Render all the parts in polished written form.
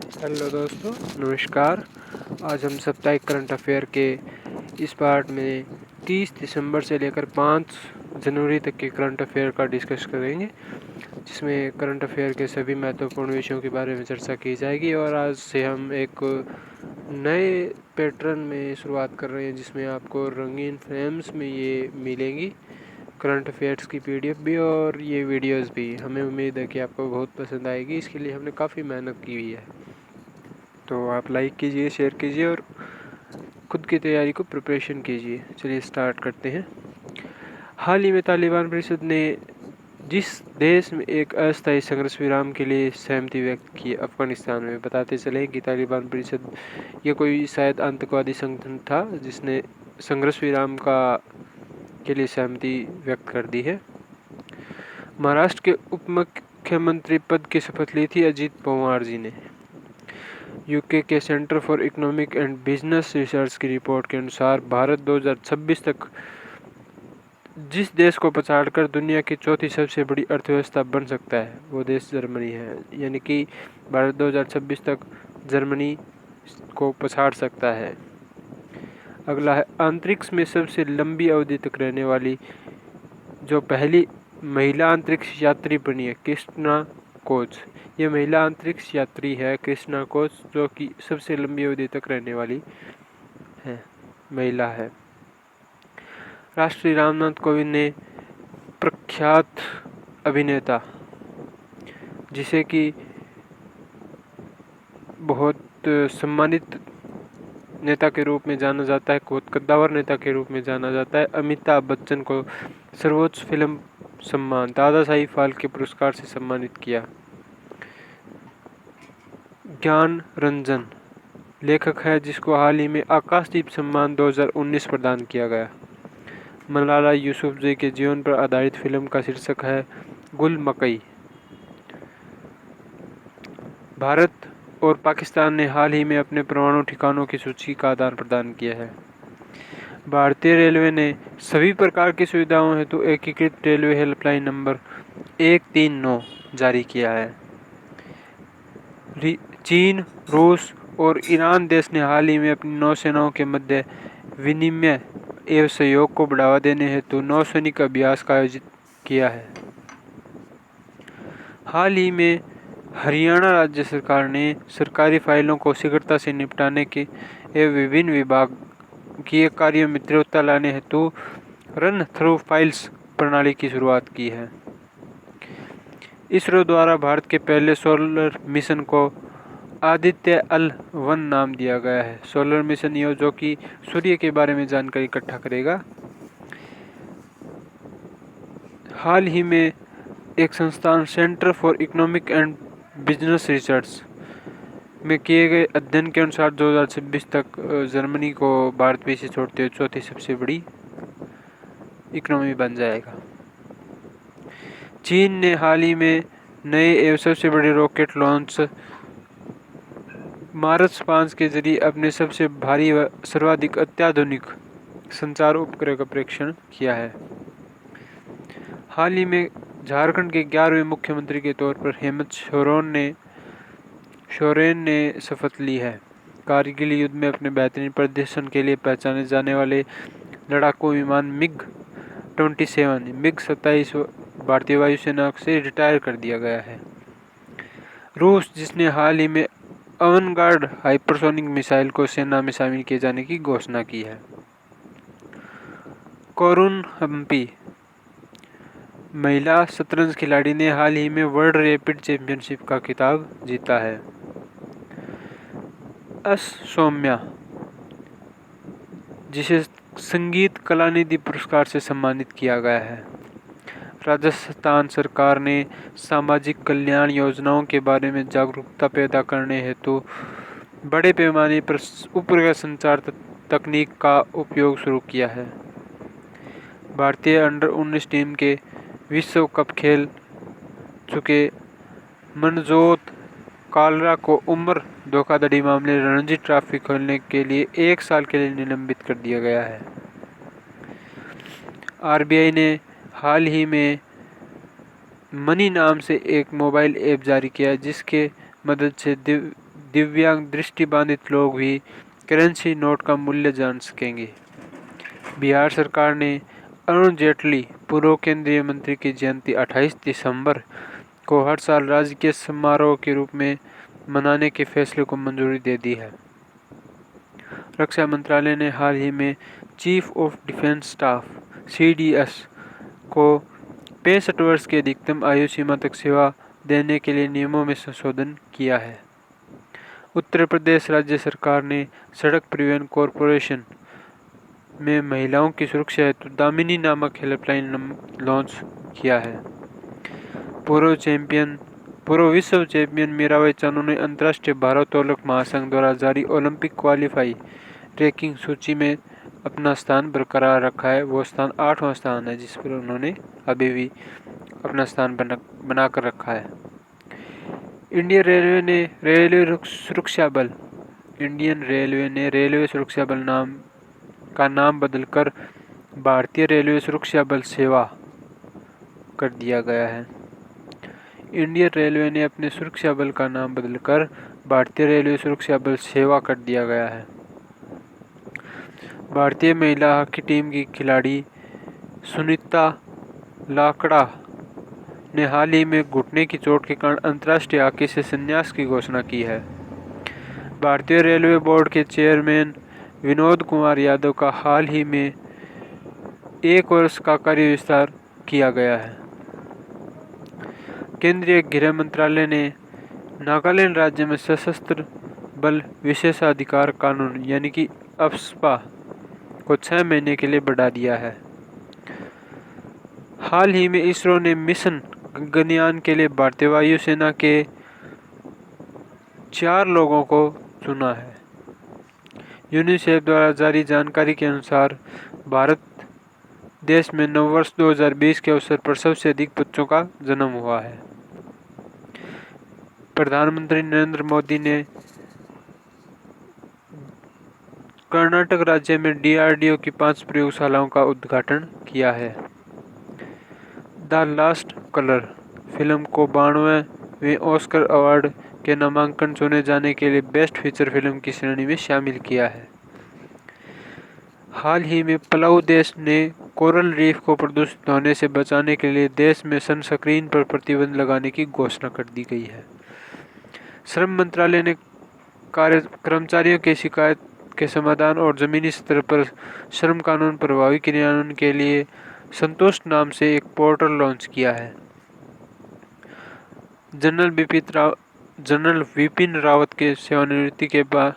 Hello दोस्तों, नमस्कार। आज हम साप्ताहिक करंट अफेयर के इस पार्ट में 30 दिसंबर से लेकर 5 जनवरी तक के करंट अफेयर का डिस्कस करेंगे, जिसमें करंट अफेयर के सभी महत्वपूर्ण विषयों के बारे में चर्चा की जाएगी। और आज से हम एक नए पैटर्न में शुरुआत कर रहे हैं, जिसमें आपको रंगीन फ्रेम्स में ये मिलेंगी करंट अफेयर्स की पीडीएफ भी और ये वीडियोस भी। हमें उम्मीद है कि आपको बहुत पसंद आएगी। इसके लिए हमने काफ़ी मेहनत की हुई है, तो आप लाइक कीजिए, शेयर कीजिए और खुद की तैयारी को प्रिपरेशन कीजिए। चलिए स्टार्ट करते हैं। हाल ही में तालिबान परिषद ने जिस देश में एक अस्थायी संघर्ष विराम के लिए सहमति व्यक्त की, अफगानिस्तान में। बताते चले कि तालिबान परिषद ये कोई शायद आतंकवादी संगठन था जिसने संघर्ष विराम के लिए सहमति व्यक्त कर दी है। महाराष्ट्र के उप मुख्यमंत्री पद की शपथ ली थी अजीत पवार जी ने। यूके के centre for economic and business research की रिपोर्ट के अनुसार भारत 2026 तक जिस देश को पछाड़कर दुनिया की चौथी सबसे बड़ी अर्थव्यवस्था बन सकता है, वो देश जर्मनी है। यानी कि भारत 2026 तक जर्मनी को पछाड़ सकता है। अगला है, अंतरिक्ष में सबसे लंबी अवधि तक रहने वाली जो पहली महिला अंतरिक्ष यात्री बनी है, कृष्णा कोच। ये महिला अंतरिक्ष यात्री है कृष्णा कोच, जो कि सबसे लंबी अवधि तक रहने वाली है, महिला है। राष्ट्रपति रामनाथ कोविंद ने प्रख्यात अभिनेता, जिसे कि बहुत सम्मानित नेता के रूप में जाना जाता है, बहुत कद्दावर नेता के रूप में जाना जाता है, अमिताभ बच्चन को सर्वोच्च फिल्म सम्मान दादा साहिब फाल्के पुरस्कार से सम्मानित किया। ज्ञान रंजन लेखक है, जिसको हाल ही में आकाशदीप सम्मान 2019 प्रदान किया गया। मलाला यूसुफजई के जीवन पर आधारित फिल्म का शीर्षक है गुल मकई। भारत और पाकिस्तान ने हाल ही में अपने परमाणु ठिकानों की सूची का आदान प्रदान किया है। भारतीय रेलवे ने सभी प्रकार की सुविधाओं हेतु एकीकृत रेलवे हेल्पलाइन नंबर 139 जारी किया है। चीन, रूस और ईरान देश ने हाल ही में अपनी नौसेनाओं के मध्य विनिमय एवं सहयोग को बढ़ावा देने हेतु नौसैनिक अभ्यास का आयोजित किया है। हाल ही में हरियाणा राज्य सरकार ने सरकारी फाइलों को शीघ्रता से निपटाने के एवं विभिन्न विभागीय कार्यों में तीव्रता लाने हेतु रन थ्रू फाइल्स प्रणाली की शुरुआत की है। इसरो द्वारा भारत के पहले सोलर मिशन को आदित्य L1 नाम दिया गया है। सोलर मिशन ये जो कि सूर्य के बारे में जानकारी इकट्ठा करेगा। हाल ही में एक संस्थान centre for economic and business research में किए गए अध्ययन के अनुसार 2026 तक जर्मनी को भारत पीछे छोड़ते हुए चौथी सबसे बड़ी इकोनॉमी बन जाएगा। चीन ने हाल ही में नए एवं सबसे बड़े रॉकेट लॉन्च मार्स 5 के जरिए अपने सबसे भारी व सर्वाधिक अत्याधुनिक संचार उपग्रह का परीक्षण किया है। हाल ही में झारखंड के 11वें मुख्यमंत्री के तौर पर हेमंत सोरेन ने शपथ ली है। कारगिल युद्ध में अपने बेहतरीन प्रदर्शन के लिए पहचाने जाने वाले लड़ाकू विमान MiG-27 भारतीय वायुसेना से रिटायर कर दिया गया है। रूस, जिसने हाल ही में अवनगार्ड हाइपरसोनिक मिसाइल को सेना में शामिल किए जाने की घोषणा की है। कोरुन हम्पी महिला शतरंज खिलाड़ी ने हाल ही में वर्ल्ड रैपिड चैंपियनशिप का खिताब जीता है। सौम्या, जिसे संगीत कलानिधि पुरस्कार से सम्मानित किया गया है। राजस्थान सरकार ने सामाजिक कल्याण योजनाओं के बारे में जागरूकता पैदा करने हेतु बड़े पैमाने पर उपग्रह संचार तकनीक का उपयोग शुरू किया है। भारतीय अंडर-19 टीम के विश्व कप खेल चुके मनजोत कालरा को उम्र धोखाधड़ी मामले रणजी ट्रॉफी खेलने के लिए 1 साल के लिए निलंबित कर दिया गया है। आरबीआई ने हाल ही में मनी नाम से एक मोबाइल ऐप जारी किया है, जिसके मदद से दिव्यांग दृष्टिबाधित लोग भी करेंसी नोट का मूल्य जान सकेंगे। बिहार सरकार ने अरुण जेटली पूर्व केंद्रीय मंत्री की जयंती 28 दिसंबर को हर साल राजकीय समारोह के रूप में मनाने के फैसले को मंजूरी दे दी है। रक्षा मंत्रालय ने हाल ही में chief of defence staff (CDS) को 65 वर्ष की अधिकतम आयु सीमा तक सेवा देने के लिए नियमों में संशोधन किया है। उत्तर प्रदेश राज्य सरकार ने सड़क परिवहन कॉरपोरेशन में महिलाओं की सुरक्षा हेतु दामिनी नामक हेल्पलाइन लॉन्च किया है। पूर्व विश्व चैंपियन मीराबाई चानू ने अंतर्राष्ट्रीय भारोत्तोलक महासंघ द्वारा जारी ओलंपिक क्वालिफाई रैंकिंग सूची में अपना स्थान बरकरार रखा है। वो स्थान 8वां स्थान है, जिस पर उन्होंने अभी भी अपना स्थान बनाकर रखा है। इंडियन रेलवे ने रेलवे सुरक्षा बल नाम बदलकर भारतीय रेलवे सुरक्षा बल सेवा कर दिया गया है। इंडियन रेलवे ने अपने सुरक्षा बल का नाम बदलकर भारतीय रेलवे सुरक्षा बल सेवा कर दिया गया है। भारतीय महिला हॉकी टीम की खिलाड़ी सुनीता लाकड़ा ने हाल ही में घुटने की चोट के कारण अंतर्राष्ट्रीय हॉकी से संन्यास की घोषणा की है। भारतीय रेलवे बोर्ड के चेयरमैन विनोद कुमार यादव का हाल ही में 1 वर्ष का कार्य विस्तार किया गया है। केंद्रीय गृह मंत्रालय ने नागालैंड राज्य में सशस्त्र बल विशेषाधिकार कानून यानी कि अफ्स्पा को 6 महीने के लिए बढ़ा दिया है। हाल ही में इसरो ने मिशन गगनयान के लिए भारतीय वायुसेना के 4 लोगों को चुना है। यूनिसेफ द्वारा जारी जानकारी के अनुसार भारत देश में नववर्ष 2020 के अवसर पर सबसे अधिक बच्चों का जन्म हुआ है। प्रधानमंत्री नरेंद्र मोदी ने कर्नाटक राज्य में DRDO की 5 प्रयोगशालाओं का उद्घाटन किया है। द लास्ट कलर फिल्म को 92वें ऑस्कर अवार्ड के नामांकन चुने जाने के लिए बेस्ट फीचर फिल्म की श्रेणी में शामिल किया है। हाल ही में पलाऊ देश ने कोरल रीफ को प्रदूषित होने से बचाने के लिए देश में सनस्क्रीन पर प्रतिबंध लगाने की घोषणा कर दी गई है। श्रम मंत्रालय ने कर्मचारियों की शिकायत के समाधान और जमीनी स्तर पर श्रम कानून प्रभावी क्रियान्वयन के लिए संतुष्ट नाम से एक पोर्टल लॉन्च किया है। जनरल विपिन रावत के सेवानिवृत्ति के बाद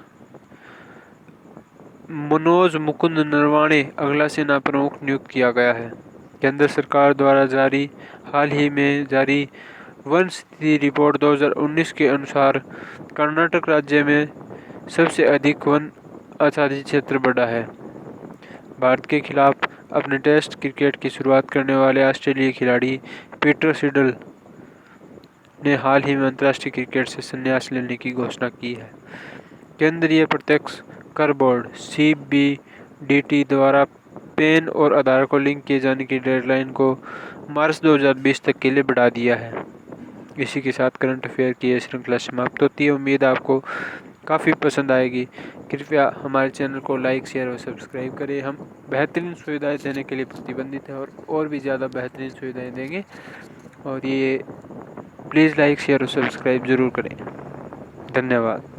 मनोज मुकुंद नरवाणे अगला सेना प्रमुख नियुक्त किया गया है। केंद्र सरकार द्वारा हाल ही में जारी वन स्थिति रिपोर्ट 2019 के अनुसार कर्नाटक राज्य में सबसे अधिक वन आच्छादित क्षेत्र बढ़ा है। भारत के खिलाफ अपने टेस्ट क्रिकेट की शुरुआत करने वाले ऑस्ट्रेलियाई खिलाड़ी पीटर सिडल ने हाल ही में अंतर्राष्ट्रीय क्रिकेट से संन्यास लेने की घोषणा की है। केंद्रीय प्रत्यक्ष कर बोर्ड CBDT द्वारा पैन और आधार को लिंक किए जाने की डेडलाइन को मार्च 2020 तक के लिए बढ़ा दिया है। इसी के साथ करंट अफेयर की यह श्रृंखला समाप्त होती है। उम्मीद आपको काफ़ी पसंद आएगी। कृपया हमारे चैनल को लाइक, शेयर और सब्सक्राइब करें। हम बेहतरीन सुविधाएं देने के लिए प्रतिबंधित हैं और भी ज़्यादा बेहतरीन सुविधाएं देंगे। और ये प्लीज़ लाइक, शेयर और सब्सक्राइब ज़रूर करें। धन्यवाद।